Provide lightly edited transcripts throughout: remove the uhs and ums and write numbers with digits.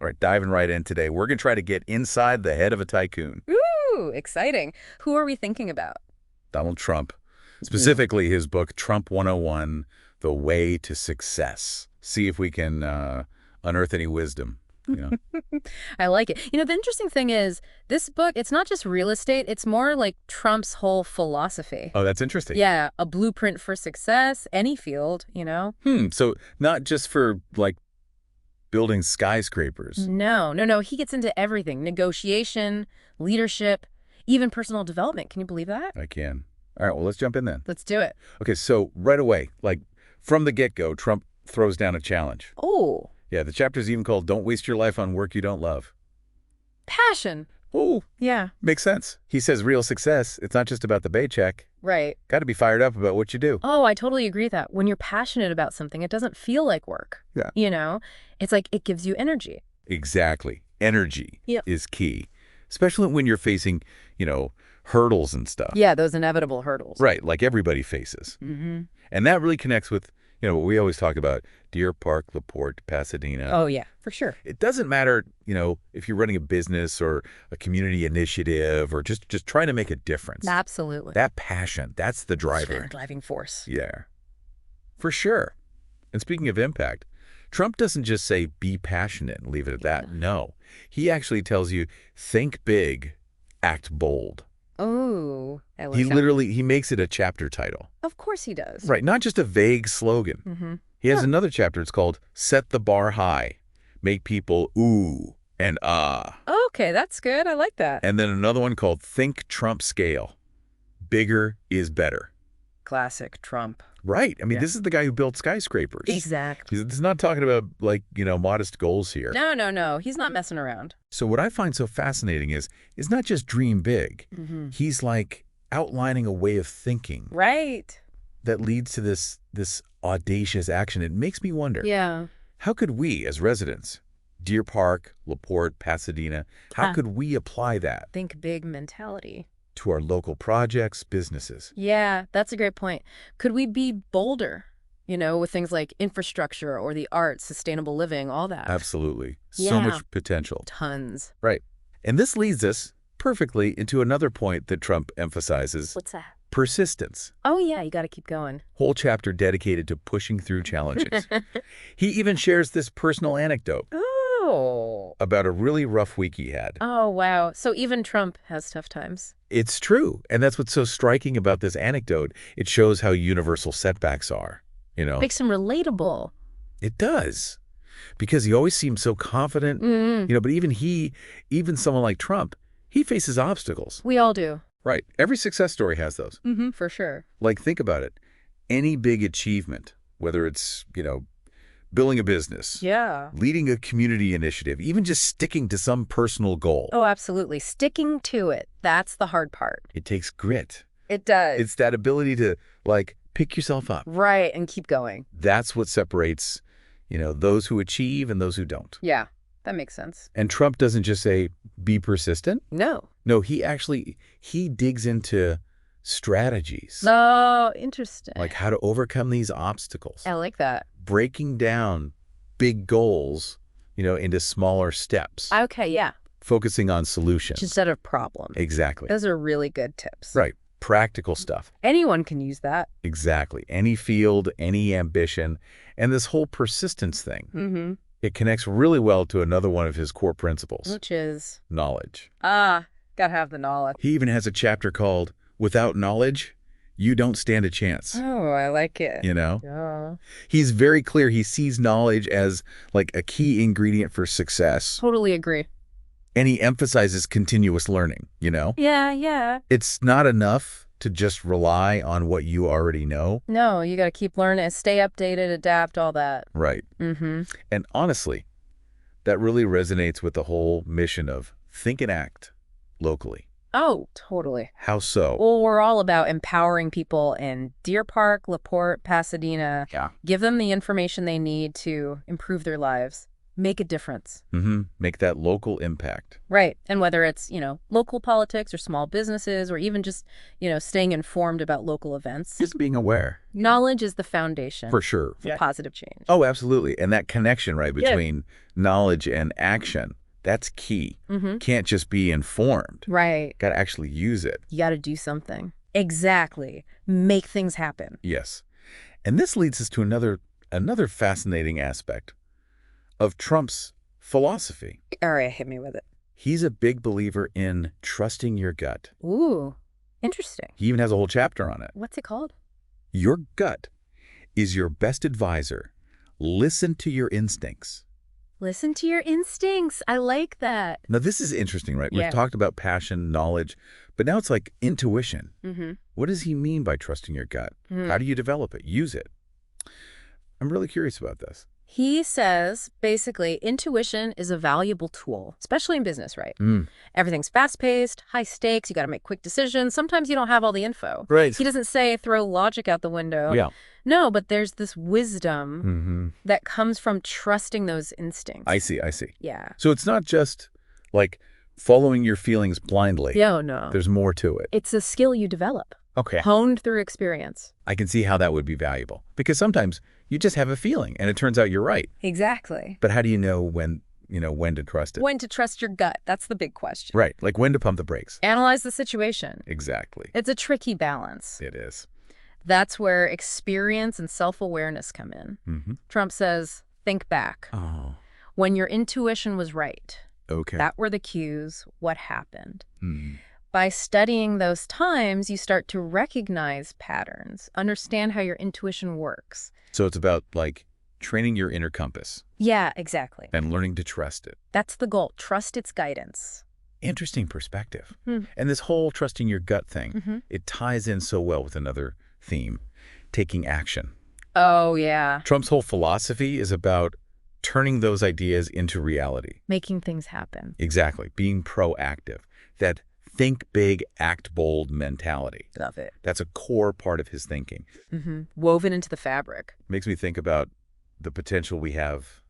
All right, diving right in today. We're going to try to get inside the head of a tycoon, Ooh, exciting. Who are we thinking about? Donald Trump. Specifically, his book, Trump 101, The Way to Success. See if we can unearth any wisdom, you know? I like it. The interesting thing is, this book, it's not just real estate, it's more like Trump's whole philosophy. Oh, that's interesting. Yeah, a blueprint for success, any field. So not just for, like, building skyscrapers. No. He gets into everything. Negotiation, leadership, even personal development. Can you believe that? I can. All right, well, let's jump in then. Let's do it. Okay, so right away, like from the get-go, Trump throws down a challenge. Oh, Yeah, the chapter's even called Don't Waste Your Life on Work You Don't Love. passion. Oh, Yeah, makes sense. He says real success, it's not just about the paycheck. right. Got to be fired up about what you do. Oh, I totally agree with that. When you're passionate about something, it doesn't feel like work. Yeah. It's like it gives you energy. Exactly. Energy Yep. is key, especially when you're facing, hurdles and stuff. Yeah, those inevitable hurdles. Right, like everybody faces. Mm-hmm. And that really connects with, what we always talk about, Deer Park, LaPorte, Pasadena. Oh, yeah, for sure. It doesn't matter, if you're running a business or a community initiative or just trying to make a difference. Absolutely. That passion, that's the driver. Driving force. Yeah, for sure. And speaking of impact, Trump doesn't just say be passionate and leave it at that. No, he actually tells you think big, act bold. Oh, I like He that. literally, he makes it a chapter title. Of course he does. Right, not just a vague slogan. Mm-hmm. He has another chapter, it's called Set the Bar High, Make People Ooh and Ah. Okay, that's good. I like that. And then another one called Think Trump Scale, Bigger is Better. Classic Trump. Right, I mean, Yeah. this is the guy who built skyscrapers. Exactly. He's not talking about, like, modest goals here. No. He's not messing around. So what I find so fascinating is not just dream big. Mm-hmm. He's like outlining a way of thinking Right. that leads to this audacious action. It makes me wonder, Yeah. how could we as residents, Deer Park, LaPorte, Pasadena, how could we apply that Think big mentality. to our local projects, businesses? Yeah, that's a great point. Could we be bolder, with things like infrastructure or the arts, sustainable living, all that? Absolutely. So Yeah. much potential. Tons. Right. And this leads us perfectly into another point that Trump emphasizes, What's that? persistence. Oh, yeah, you got to keep going. Whole chapter dedicated to pushing through challenges. He even shares this personal anecdote Oh. about a really rough week he had. Oh, wow. So even Trump has tough times. It's true. And that's what's so striking about this anecdote. It shows how universal setbacks are, Makes him relatable. It does. Because he always seems so confident, but even someone like Trump, he faces obstacles. We all do. Right. Every success story has those. Mm-hmm, for sure. Like, think about it. Any big achievement, whether it's, building a business, Yeah. leading a community initiative, even just sticking to some personal goal. Oh, absolutely. Sticking to it. That's the hard part. It takes grit. It does. It's that ability to, like, pick yourself up. Right, and keep going. That's what separates, those who achieve and those who don't. Yeah, that makes sense. And Trump doesn't just say, be persistent. No. No, he digs into strategies. Oh, interesting. Like how to overcome these obstacles. I like that. Breaking down big goals, into smaller steps. Okay, yeah. Focusing on solutions. Instead of problems. Exactly. Those are really good tips. Right. Practical stuff. Anyone can use that. Exactly. Any field, any ambition, and this whole persistence thing. Mm-hmm. It connects really well to another one of his core principles. Which is? Knowledge. Gotta have the knowledge. He even has a chapter called Without Knowledge, You Don't Stand a Chance. Oh, I like it. Yeah. He's very clear. He sees knowledge as like a key ingredient for success. Totally agree. And he emphasizes continuous learning, Yeah. It's not enough to just rely on what you already know. No, you gotta keep learning, stay updated, adapt, all that. Right. Mm-hmm. And honestly, that really resonates with the whole mission of think and act locally. Oh, totally. How so? Well, we're all about empowering people in Deer Park, LaPorte, Pasadena. Yeah. Give them the information they need to improve their lives. Make a difference. Make that local impact. Right. And whether it's, local politics or small businesses or even just, staying informed about local events. Just being aware. Knowledge is the foundation. For sure. For positive change. Oh, absolutely. And that connection, right, between knowledge and action, that's key. Can't just be informed. Right. Got to actually use it. You got to do something. Exactly. Make things happen. Yes. And this leads us to another fascinating aspect of Trump's philosophy. All right, hit me with it. He's a big believer in trusting your gut. Ooh, interesting. He even has a whole chapter on it. What's it called? Your gut is your best advisor. Listen to your instincts. Listen to your instincts. I like that. Now, this is interesting, right? Yeah. We've talked about passion, knowledge, but now it's like intuition. What does he mean by trusting your gut? How do you develop it? Use it? I'm really curious about this. He says, basically, intuition is a valuable tool, especially in business, right? Everything's fast-paced, high stakes, you got to make quick decisions. Sometimes you don't have all the info. Right. He doesn't say throw logic out the window. Yeah. No, but there's this wisdom that comes from trusting those instincts. I see. Yeah. So it's not just like following your feelings blindly. Yeah, no. There's more to it. It's a skill you develop. Okay. Honed through experience. I can see how that would be valuable. Because sometimes you just have a feeling and it turns out you're right. Exactly. But how do you know when to trust it? When to trust your gut. That's the big question. Right. Like when to pump the brakes. Analyze the situation. Exactly. It's a tricky balance. It is. That's where experience and self-awareness come in. Trump says, think back. Oh. When your intuition was right. Okay. That were the cues. What happened? By studying those times, you start to recognize patterns, understand how your intuition works. So it's about like training your inner compass. Yeah, exactly. And learning to trust it. That's the goal. Trust its guidance. Interesting perspective. And this whole trusting your gut thing, it ties in so well with another theme, taking action. Oh, yeah. Trump's whole philosophy is about turning those ideas into reality. Making things happen. Exactly. Being proactive. That think big, act bold mentality. Love it. That's a core part of his thinking. Woven into the fabric. Makes me think about the potential we have,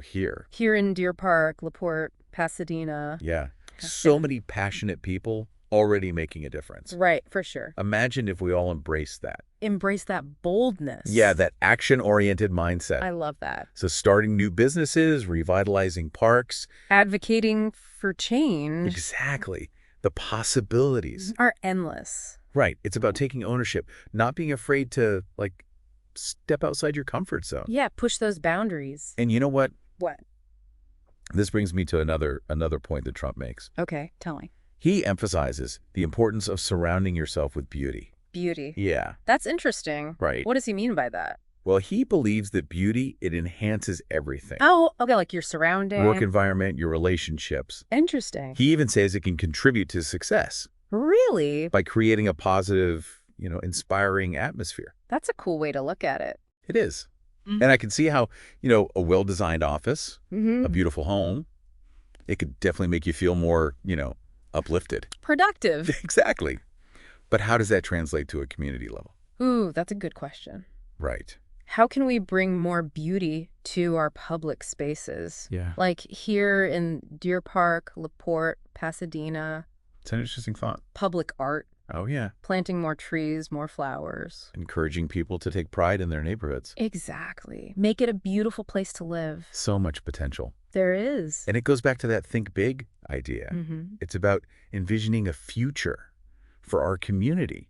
here. Here in Deer Park, LaPorte, Pasadena. Yeah. So many passionate people already making a difference. Right, for sure. Imagine if we all embraced that. Embrace that boldness. Yeah, that action-oriented mindset. I love that. So starting new businesses, revitalizing parks. Advocating for change. Exactly. The possibilities are endless. Right. It's about taking ownership, not being afraid to, step outside your comfort zone. Yeah, push those boundaries. And you know what? What? This brings me to another point that Trump makes. Okay, tell me. He emphasizes the importance of surrounding yourself with beauty. Beauty. Yeah. That's interesting. Right. What does he mean by that? Well, he believes that beauty, it enhances everything. Oh, okay, like your surrounding. Work environment, your relationships. Interesting. He even says it can contribute to success. Really? By creating a positive, inspiring atmosphere. That's a cool way to look at it. It is. And I can see how, a well-designed office, a beautiful home, it could definitely make you feel more, uplifted. Productive. Exactly. But how does that translate to a community level? Ooh, that's a good question. Right. How can we bring more beauty to our public spaces? Yeah. Like here in Deer Park, LaPorte, Pasadena. It's an interesting thought. Public art. Oh, yeah. Planting more trees, more flowers. Encouraging people to take pride in their neighborhoods. Exactly. Make it a beautiful place to live. So much potential. There is. And it goes back to that think big idea. It's about envisioning a future for our community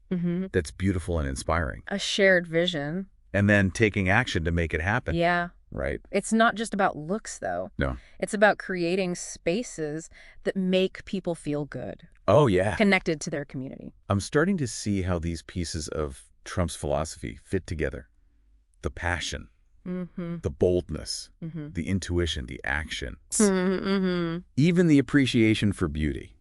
that's beautiful and inspiring. A shared vision. And then taking action to make it happen. Yeah. Right. It's not just about looks, though. No. It's about creating spaces that make people feel good. Oh, yeah. Connected to their community. I'm starting to see how these pieces of Trump's philosophy fit together. The passion, the boldness, the intuition, the action, even the appreciation for beauty.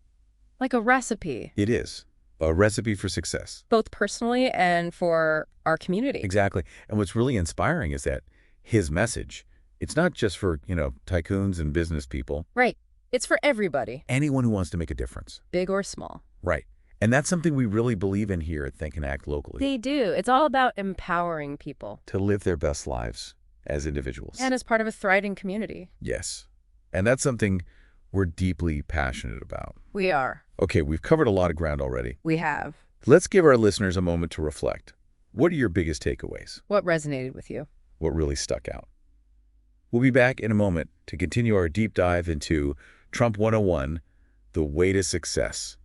Like a recipe. It is. A recipe for success. Both personally and for our community. Exactly. And what's really inspiring is that his message, it's not just for, tycoons and business people. Right. It's for everybody. Anyone who wants to make a difference. Big or small. Right. And that's something we really believe in here at Think and Act Locally. They do. It's all about empowering people. To live their best lives as individuals. And as part of a thriving community. Yes. And that's something we're deeply passionate about. We are. Okay, we've covered a lot of ground already. We have. Let's give our listeners a moment to reflect. What are your biggest takeaways? What resonated with you? What really stuck out? We'll be back in a moment to continue our deep dive into Trump 101, the way to success.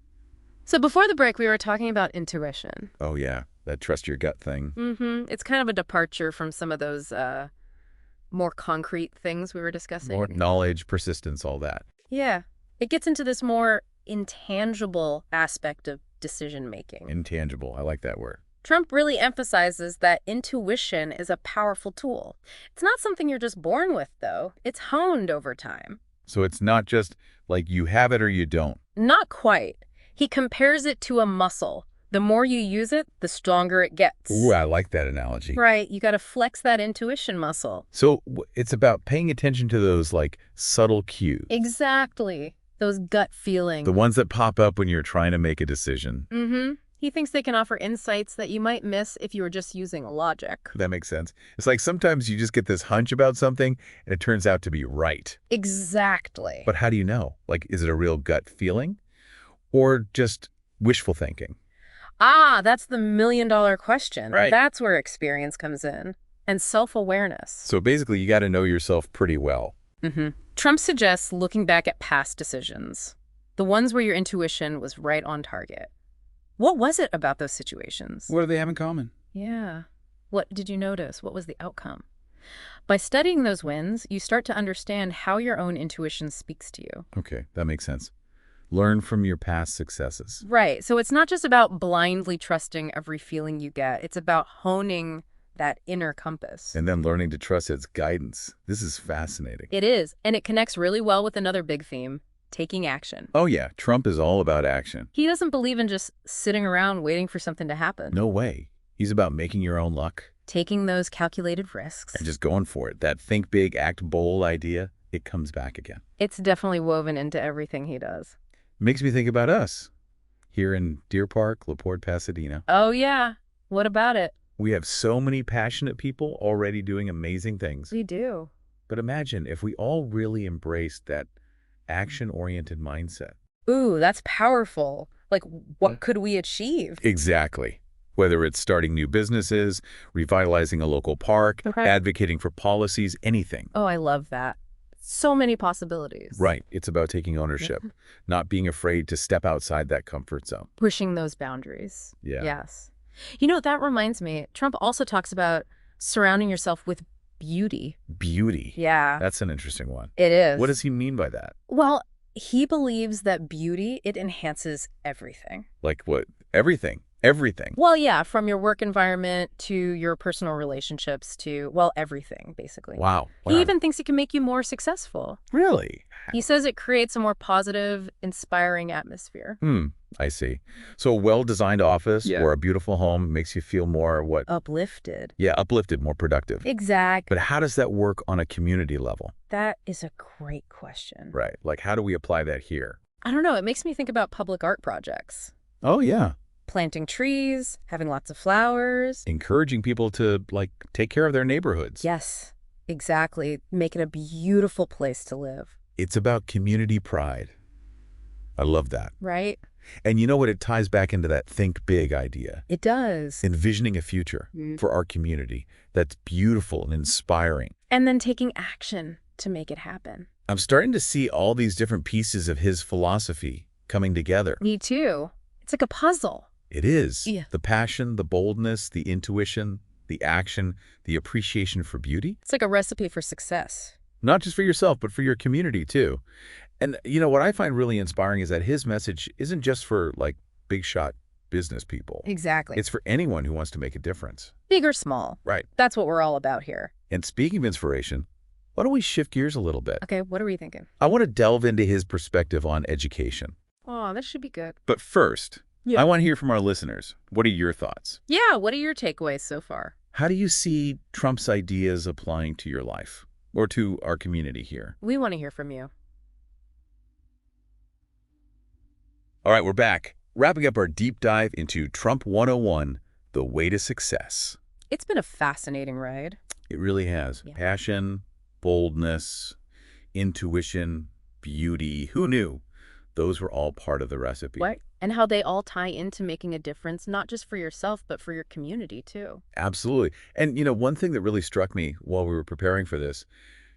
So before the break, we were talking about intuition. Oh, yeah, that trust your gut thing. It's kind of a departure from some of those more concrete things we were discussing. More knowledge, persistence, all that. Yeah. It gets into this more intangible aspect of decision-making. Intangible, I like that word. Trump really emphasizes that intuition is a powerful tool. It's not something you're just born with, though. It's honed over time. So it's not just like you have it or you don't. Not quite. He compares it to a muscle. The more you use it, the stronger it gets. Ooh, I like that analogy. Right. You got to flex that intuition muscle. So it's about paying attention to those, like, subtle cues. Exactly. Those gut feelings. The ones that pop up when you're trying to make a decision. He thinks they can offer insights that you might miss if you were just using logic. That makes sense. It's like sometimes you just get this hunch about something and it turns out to be right. Exactly. But how do you know? Like, is it a real gut feeling or just wishful thinking? That's the million-dollar question. Right. That's where experience comes in. And self-awareness. So basically, you got to know yourself pretty well. Trump suggests looking back at past decisions, the ones where your intuition was right on target. What was it about those situations? What do they have in common? Yeah. What did you notice? What was the outcome? By studying those wins, you start to understand how your own intuition speaks to you. Okay, that makes sense. Learn from your past successes. Right. So it's not just about blindly trusting every feeling you get. It's about honing that inner compass. And then learning to trust its guidance. This is fascinating. It is. And it connects really well with another big theme, taking action. Oh, yeah. Trump is all about action. He doesn't believe in just sitting around waiting for something to happen. No way. He's about making your own luck. Taking those calculated risks. And just going for it. That think big, act bold idea, it comes back again. It's definitely woven into everything he does. Makes me think about us here in Deer Park, LaPorte, Pasadena. Oh, yeah. What about it? We have so many passionate people already doing amazing things. We do. But imagine if we all really embraced that action-oriented mindset. Ooh, that's powerful. Like, what could we achieve? Exactly. Whether it's starting new businesses, revitalizing a local park, advocating for policies, anything. Oh, I love that. So many possibilities. Right. It's about taking ownership, not being afraid to step outside that comfort zone. Pushing those boundaries. Yeah. Yes. You know, that reminds me, Trump also talks about surrounding yourself with beauty. Beauty. Yeah. That's an interesting one. It is. What does he mean by that? Well, he believes that beauty, it enhances everything. Like what? Everything. Everything. Well, yeah, from your work environment to your personal relationships to, well, everything, basically. Wow. He even thinks it can make you more successful. Really? He says it creates a more positive, inspiring atmosphere. I see. So a well-designed office or a beautiful home makes you feel more what? Uplifted. Yeah, uplifted, more productive. Exactly. But how does that work on a community level? That is a great question. Right. Like, how do we apply that here? I don't know. It makes me think about public art projects. Oh, yeah. Planting trees, having lots of flowers. Encouraging people to, like, take care of their neighborhoods. Yes, exactly. Make it a beautiful place to live. It's about community pride. I love that. Right? And you know what? It ties back into that think big idea. It does. Envisioning a future for our community that's beautiful and inspiring. And then taking action to make it happen. I'm starting to see all these different pieces of his philosophy coming together. Me too. It's like a puzzle. It is. Yeah. The passion, the boldness, the intuition, the action, the appreciation for beauty. It's like a recipe for success. Not just for yourself, but for your community too. And you know, what I find really inspiring is that his message isn't just for like big shot business people. Exactly. It's for anyone who wants to make a difference. Big or small. Right. That's what we're all about here. And speaking of inspiration, why don't we shift gears a little bit? Okay, what are we thinking? I want to delve into his perspective on education. Oh, that should be good. But first, I want to hear from our listeners. What are your thoughts? Yeah, what are your takeaways so far? How do you see Trump's ideas applying to your life or to our community here? We want to hear from you. All right, we're back, wrapping up our deep dive into Trump 101, the way to success. It's been a fascinating ride. It really has. Yeah. Passion, boldness, intuition, beauty. Who knew? Those were all part of the recipe. What? And how they all tie into making a difference, not just for yourself, but for your community, too. Absolutely. And, one thing that really struck me while we were preparing for this,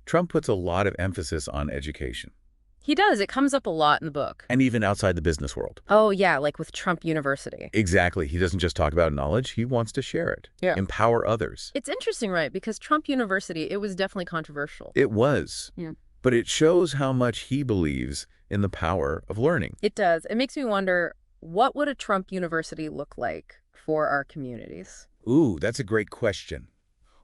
Trump puts a lot of emphasis on education. He does. It comes up a lot in the book. And even outside the business world. Oh, yeah, like with Trump University. Exactly. He doesn't just talk about knowledge. He wants to share it. Yeah. Empower others. It's interesting, right? Because Trump University, it was definitely controversial. It was. Yeah. But it shows how much he believes in the power of learning. It does. It makes me wonder, what would a Trump University look like for our communities? Ooh, that's a great question.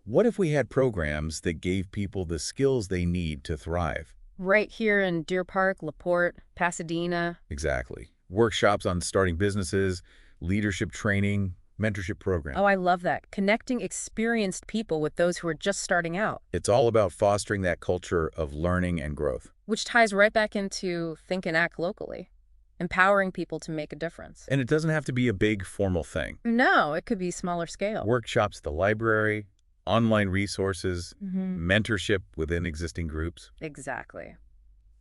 What if we had programs that gave people the skills they need to thrive? Right here in Deer Park, LaPorte, Pasadena. Exactly. Workshops on starting businesses, leadership training, mentorship programs. Oh, I love that. Connecting experienced people with those who are just starting out. It's all about fostering that culture of learning and growth. Which ties right back into think and act locally. Empowering people to make a difference. And it doesn't have to be a big formal thing. No, it could be smaller scale. Workshops at the library, online resources, mentorship within existing groups. Exactly.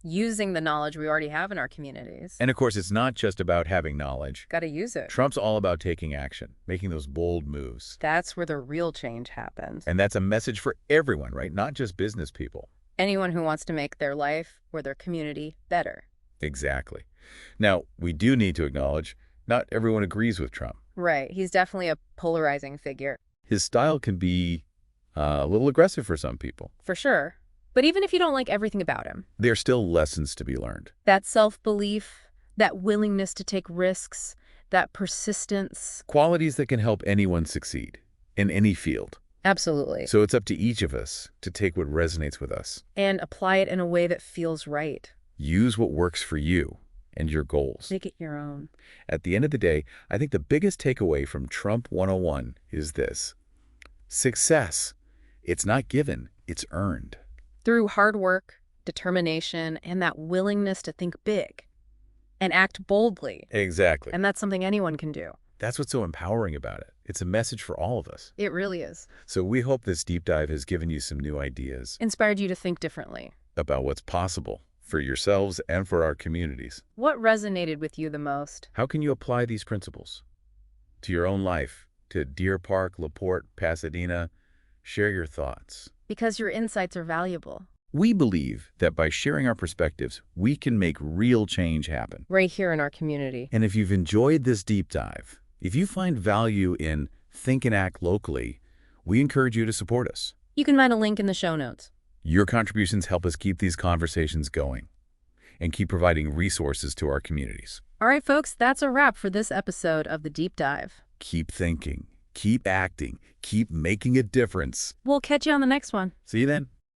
Using the knowledge we already have in our communities. And of course, it's not just about having knowledge. Got to use it. Trump's all about taking action, making those bold moves. That's where the real change happens. And that's a message for everyone, right? Not just business people. Anyone who wants to make their life or their community better. Exactly. Now, we do need to acknowledge not everyone agrees with Trump. Right. He's definitely a polarizing figure. His style can be a little aggressive for some people. For sure. But even if you don't like everything about him, There are still lessons to be learned. that self-belief, that willingness to take risks, that persistence. Qualities that can help anyone succeed in any field. Absolutely. So it's up to each of us to take what resonates with us. And apply it in a way that feels right. Use what works for you and your goals. Make it your own. At the end of the day, I think the biggest takeaway from Trump 101 is this. Success. It's not given, it's earned. Through hard work, determination, and that willingness to think big and act boldly. Exactly. And that's something anyone can do. That's what's so empowering about it. It's a message for all of us. It really is. So we hope this deep dive has given you some new ideas Inspired you to think differently. about what's possible for yourselves and for our communities. What resonated with you the most? How can you apply these principles to your own life, to Deer Park, LaPorte, Pasadena? Share your thoughts. Because your insights are valuable. We believe that by sharing our perspectives, we can make real change happen. Right here in our community. And if you've enjoyed this deep dive, if you find value in Think and Act Locally, we encourage you to support us. You can find a link in the show notes. Your contributions help us keep these conversations going and keep providing resources to our communities. All right, folks, that's a wrap for this episode of The Deep Dive. Keep thinking, keep acting, keep making a difference. We'll catch you on the next one. See you then.